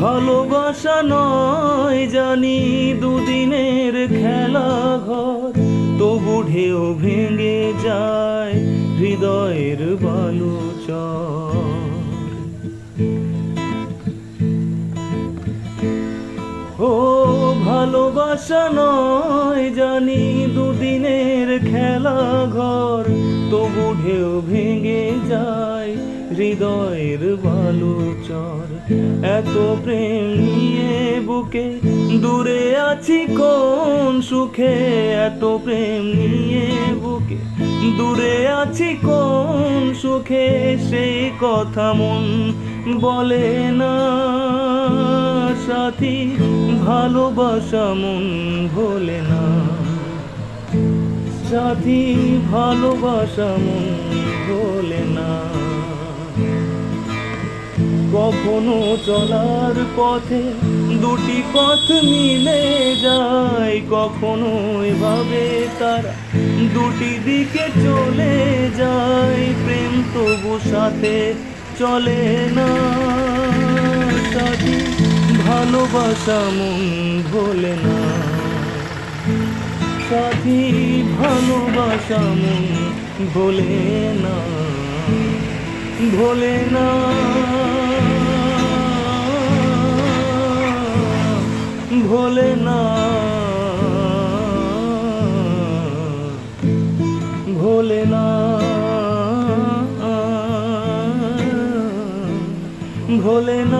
ভালোবাসা নয় জানি দুদিনের খেলা ঘর, তবু ঢেউ ভেঙে যায় হৃদয়ের বালুচর। ও ভালোবাসা নয় জানি দুদিনের খেলা ঘর, তবু ঢেউ ভেঙে যায় হৃদয়ের বালুচর। এত প্রেম নিয়ে বুকে দূরে আছি কোন সুখে, এত প্রেম নিয়ে বুকে দূরে আছি কোন সুখে, সেই কথা মন বলে না সাথী, ভালোবাসা মন ভোলে না সাথী, ভালোবাসা মন ভোলে না। কখনো চলার পথে দুটি পথ মিলে যায়, কখনো এভাবে তারা দুটি দিকে চলে যায়, প্রেম তবু সাথে চলে না সাথী, ভালোবাসা মন ভোলে না সাথী, ভালোবাসা মন ভোলে না ভোলে না ভোলে না ভোলে না ভোলে না।